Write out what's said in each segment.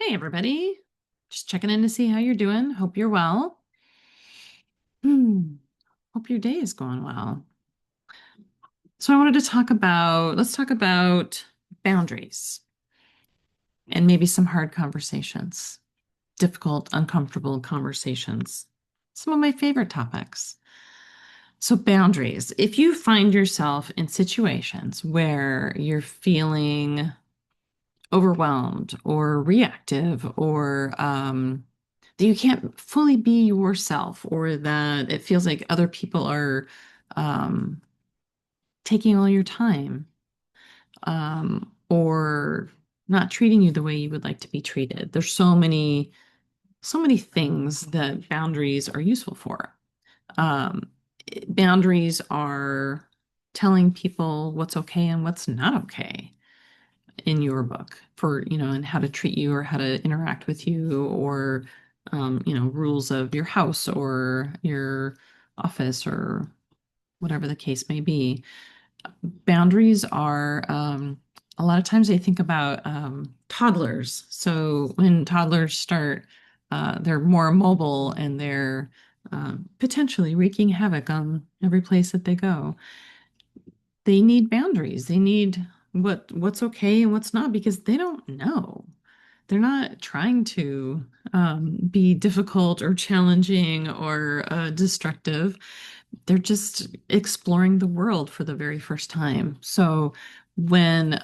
Hey, everybody. Just checking in to see how you're doing. Hope you're well. Hmm. Hope your day is going well. So I wanted to let's talk about boundaries and maybe some hard conversations, difficult, uncomfortable conversations. Some of my favorite topics. So boundaries. If you find yourself in situations where you're feeling overwhelmed or reactive or that you can't fully be yourself or that it feels like other people are um, taking all your time or not treating you the way you would like to be treated. There's so many things that boundaries are useful for. Um, Boundaries are telling people what's okay and what's not okay in your book for, and how to treat you or how to interact with you or, rules of your house or your office or whatever the case may be. Boundaries are, a lot of times I think about toddlers. So when toddlers start, they're more mobile and they're potentially wreaking havoc on every place that they go. They need boundaries. They need what's okay and what's not because they don't know. They're not trying to be difficult or challenging or destructive. They're just exploring the world for the very first time. So when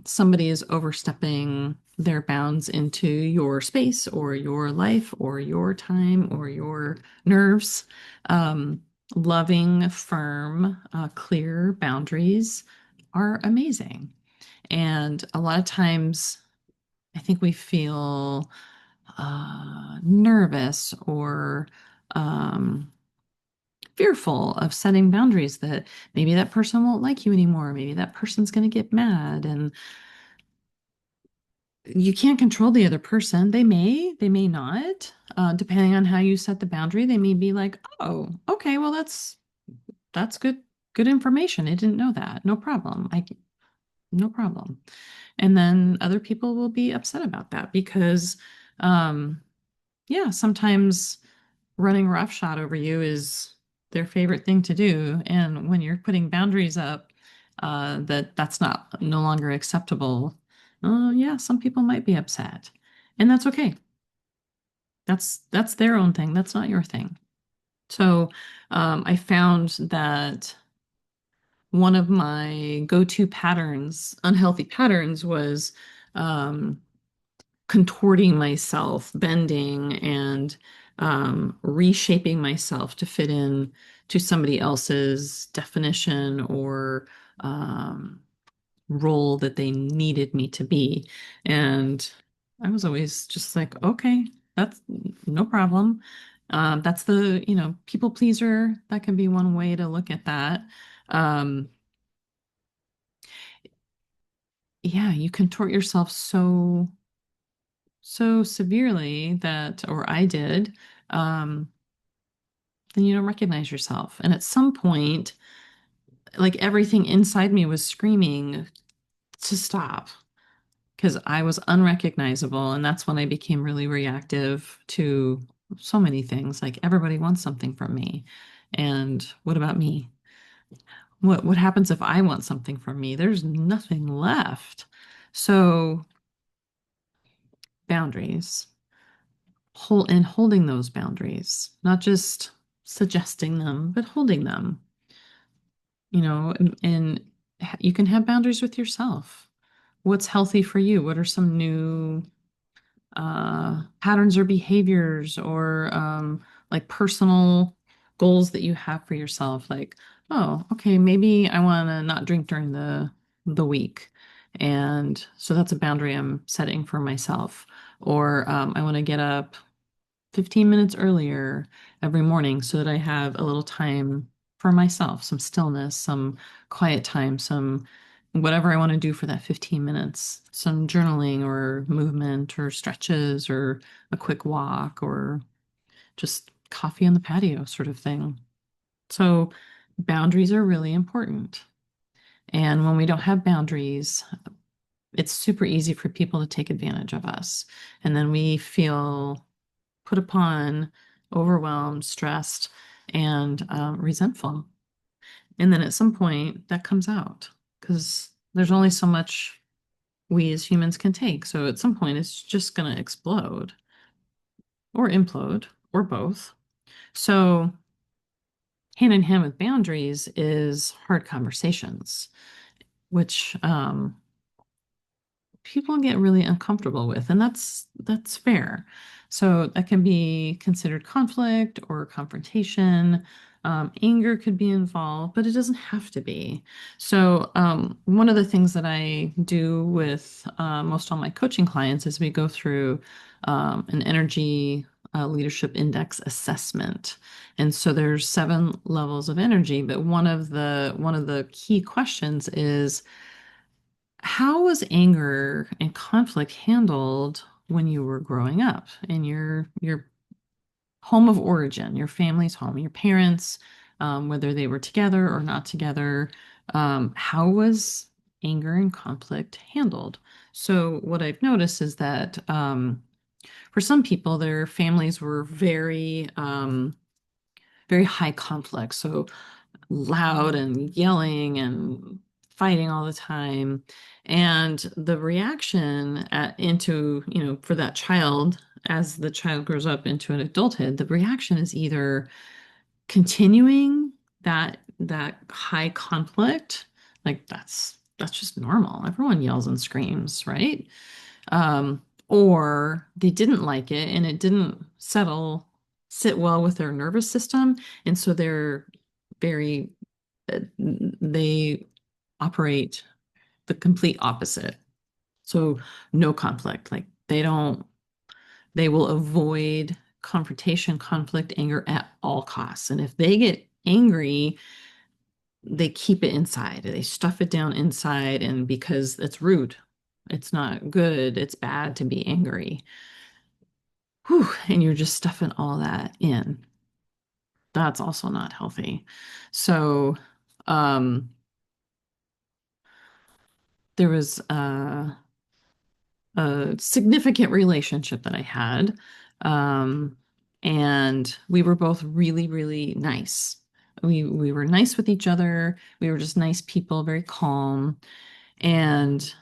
somebody is overstepping their bounds into your space or your life or your time or your nerves, um, loving, firm, clear boundaries are amazing. And a lot of times, I think we feel nervous or um, fearful of setting boundaries that maybe that person won't like you anymore. Maybe that person's going to get mad. And you can't control the other person. They may not. Depending on how you set the boundary, they may be like, oh, okay, well, that's good information. I didn't know that. No problem. No problem. And then other people will be upset about that because, um, yeah, sometimes running roughshod over you is their favorite thing to do. And when you're putting boundaries up, that's not no longer acceptable. Yeah, some people might be upset, and that's okay. That's their own thing. That's not your thing. So, I found that one of my go-to patterns, unhealthy patterns, was um, contorting myself, bending, and reshaping myself to fit in to somebody else's definition or um, role that they needed me to be. And I was always just like, okay, that's no problem. That's the, people pleaser. That can be one way to look at that. Um, yeah, you contort yourself so severely that, or I did, um, then you don't recognize yourself. And at some point, like everything inside me was screaming to stop because I was unrecognizable. And that's when I became really reactive to so many things. Like everybody wants something from me. And what about me? What happens if I want something from me? There's nothing left. So boundaries. Holding those boundaries, not just suggesting them, but holding them, and you can have boundaries with yourself. What's healthy for you? What are some new patterns or behaviors or like personal goals that you have for yourself? Like, oh, okay, maybe I want to not drink during the week. And so that's a boundary I'm setting for myself. Or I want to get up 15 minutes earlier every morning so that I have a little time for myself, some stillness, some quiet time, some whatever I want to do for that 15 minutes, some journaling or movement or stretches or a quick walk or just coffee on the patio sort of thing. So boundaries are really important. And when we don't have boundaries, it's super easy for people to take advantage of us. And then we feel put upon, overwhelmed, stressed, and resentful. And then at some point that comes out because there's only so much we as humans can take. So at some point it's just going to explode or implode or both. So hand in hand with boundaries is hard conversations, which people get really uncomfortable with, and that's fair. So that can be considered conflict or confrontation. Anger could be involved, but it doesn't have to be. So one of the things that I do with most all my coaching clients is we go through an energy leadership index assessment. And so there's 7 levels of energy, but one of the key questions is how was anger and conflict handled when you were growing up in your home of origin, your family's home, your parents, whether they were together or not together? How was anger and conflict handled? So what I've noticed is that for some people, their families were very high conflict. So loud and yelling and fighting all the time. And the reaction for that child, as the child grows up into an adulthood, the reaction is either continuing that high conflict, like that's just normal. Everyone yells and screams, right? Or they didn't like it and it didn't sit well with their nervous system, and so very they operate the complete opposite. So no conflict. Like they will avoid confrontation, conflict, anger at all costs. And if they get angry, they keep it inside. They stuff it down inside, and because it's rude, it's not good, it's bad to be angry. Whew, and you're just stuffing all that in. That's also not healthy. So, um, there was a significant relationship that I had. Um, and we were both really, really nice. We were nice with each other. We were just nice people, very calm. And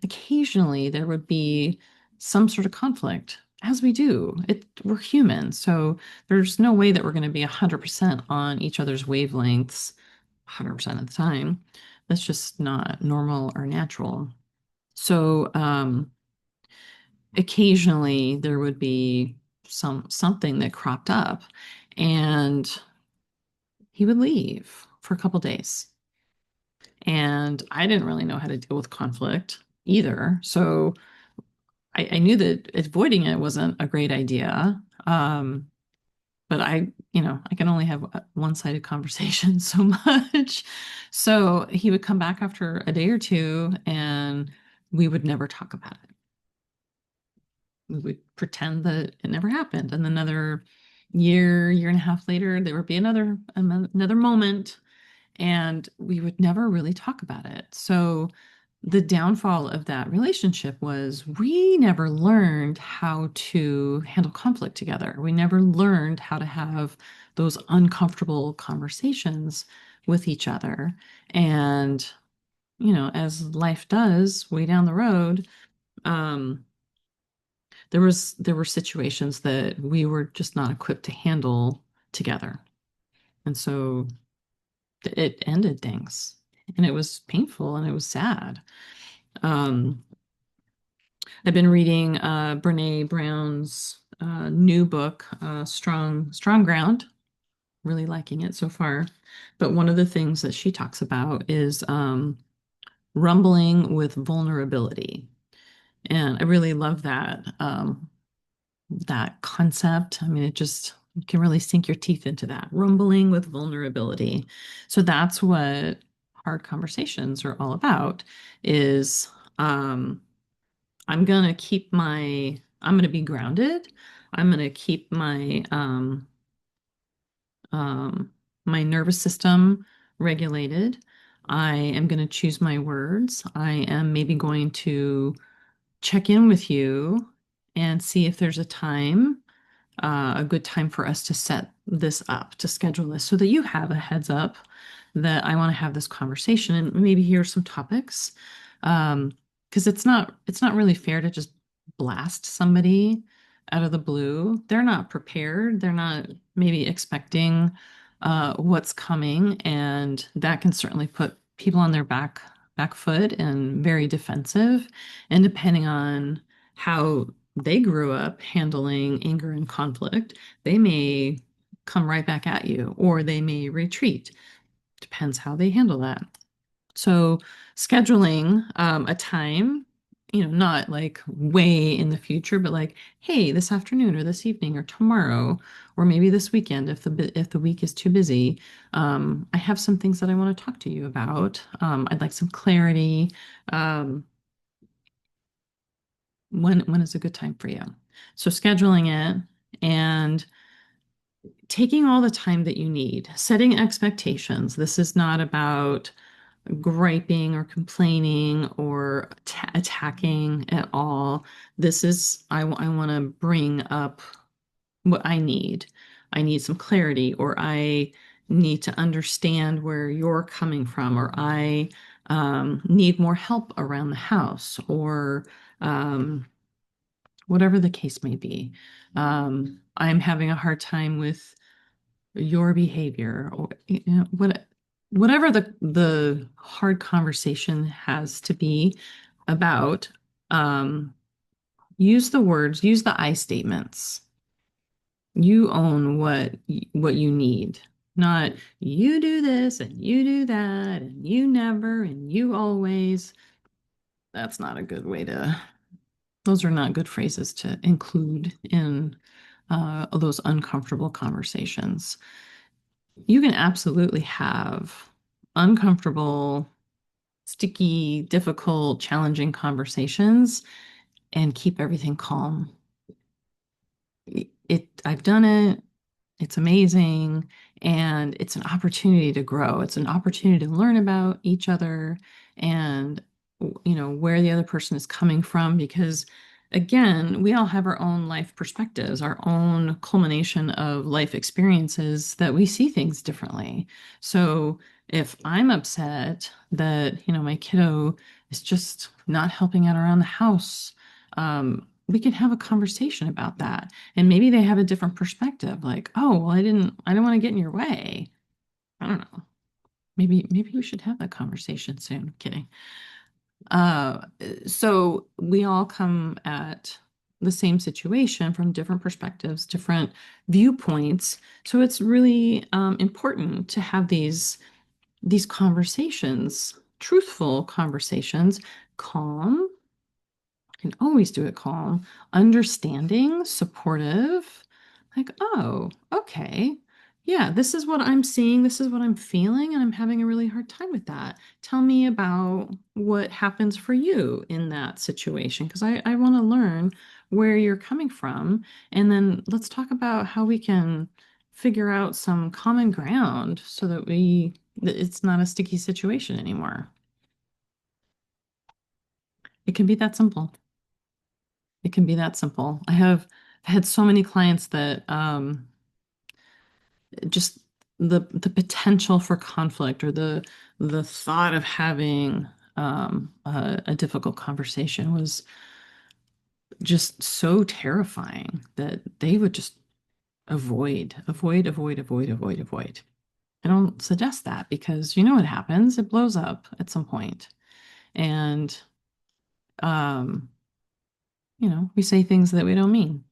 occasionally there would be some sort of conflict, as we do. We're human, so there's no way that we're going to be 100% on each other's wavelengths 100% of the time. That's just not normal or natural. So occasionally there would be something that cropped up, and he would leave for a couple days. And I didn't really know how to deal with conflict either. So I knew that avoiding it wasn't a great idea. But I can only have one-sided conversations so much. So he would come back after a day or two and we would never talk about it. We would pretend that it never happened. And another year and a half later, there would be another moment, and we would never really talk about it. So the downfall of that relationship was we never learned how to handle conflict together. We never learned how to have those uncomfortable conversations with each other. And, as life does way down the road, um, there were situations that we were just not equipped to handle together. And so it ended things, and it was painful and it was sad. Um, I've been reading Brene Brown's new book, Strong Ground. Really liking it so far. But one of the things that she talks about is rumbling with vulnerability. And I really love that concept. I mean, you can really sink your teeth into that. Rumbling with vulnerability. So that's what hard conversations are all about, is I'm gonna be grounded. I'm gonna keep um, my nervous system regulated. I am going to choose my words. I am maybe going to check in with you and see if there's a good time for us to set this up, to schedule this so that you have a heads up that I want to have this conversation and maybe hear some topics. Because it's not really fair to just blast somebody out of the blue. They're not prepared. They're not maybe expecting what's coming, and that can certainly put people on their back foot and very defensive. And depending on how they grew up handling anger and conflict, they may come right back at you or they may retreat. Depends how they handle that. So scheduling a time, not like way in the future, but like, hey, this afternoon or this evening or tomorrow, or maybe this weekend if the week is too busy, I have some things that I want to talk to you about. I'd like some clarity. Um, when is a good time for you? So scheduling it and taking all the time that you need, setting expectations. This is not about griping or complaining or attacking at all. This is, I want to bring up what I need. I need some clarity, or I need to understand where you're coming from, or I need more help around the house, or um, whatever the case may be. I'm having a hard time with your behavior, or whatever the hard conversation has to be about. um, Use the words, use the I statements. You own what you need, not you do this and you do that and you never and you always. That's not a good way to, those are not good phrases to include in those uncomfortable conversations. You can absolutely have uncomfortable, sticky, difficult, challenging conversations and keep everything calm. I've done it. It's amazing. And it's an opportunity to grow. It's an opportunity to learn about each other and, where the other person is coming from. Because again, we all have our own life perspectives, our own culmination of life experiences that we see things differently. So if I'm upset that, my kiddo is just not helping out around the house, we can have a conversation about that. And maybe they have a different perspective, like, oh, well, I don't want to get in your way. I don't know. Maybe we should have that conversation soon. Kidding. Uh, so we all come at the same situation from different perspectives, different viewpoints. So it's really important to have these conversations, truthful conversations, calm, can always do it calm, understanding, supportive. Like, oh, okay. Yeah, this is what I'm seeing. This is what I'm feeling. And I'm having a really hard time with that. Tell me about what happens for you in that situation, because I want to learn where you're coming from. And then let's talk about how we can figure out some common ground so that it's not a sticky situation anymore. It can be that simple. It can be that simple. I have had so many clients that just the potential for conflict or the thought of having a difficult conversation was just so terrifying that they would just avoid. I don't suggest that because you know what happens. It blows up at some point. And um, we say things that we don't mean.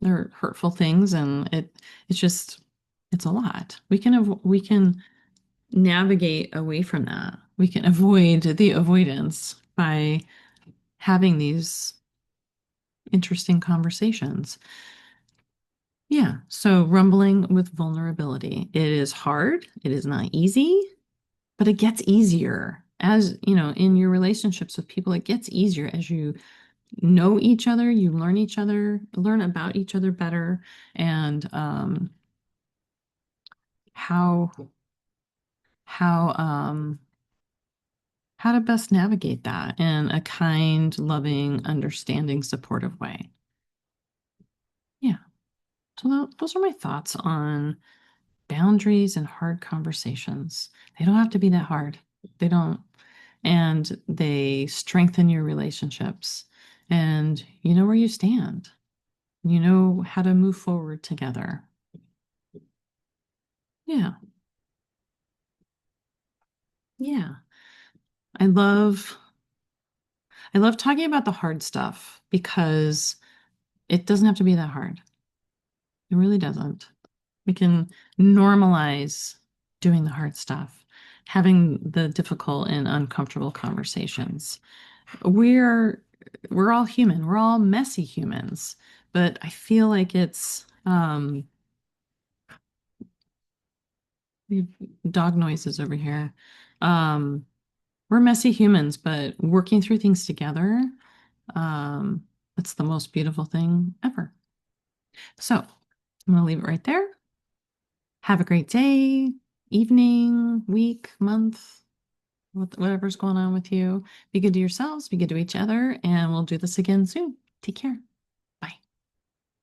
They're hurtful things, and it's a lot. We can navigate away from that. We can avoid the avoidance by having these interesting conversations. Yeah, so rumbling with vulnerability. It is hard. It is not easy, but it gets easier. As you know, in your relationships with people, it gets easier as you know each other, you learn each other, learn about each other better, and how how how to best navigate that in a kind, loving, understanding, supportive way. Yeah. So those are my thoughts on boundaries and hard conversations. They don't have to be that hard. They don't. And they strengthen your relationships. And you know where you stand. You know how to move forward together. Yeah. Yeah. I love I love talking about the hard stuff because it doesn't have to be that hard. It really doesn't. We can normalize doing the hard stuff, having the difficult and uncomfortable conversations. We're we're all human. We're all messy humans, but I feel like it's we have dog noises over here. Um, we're messy humans, but working through things together, it's the most beautiful thing ever. So I'm gonna leave it right there. Have a great day, evening, week, month, whatever's going on with you. Be good to yourselves, be good to each other, and we'll do this again soon. Take care.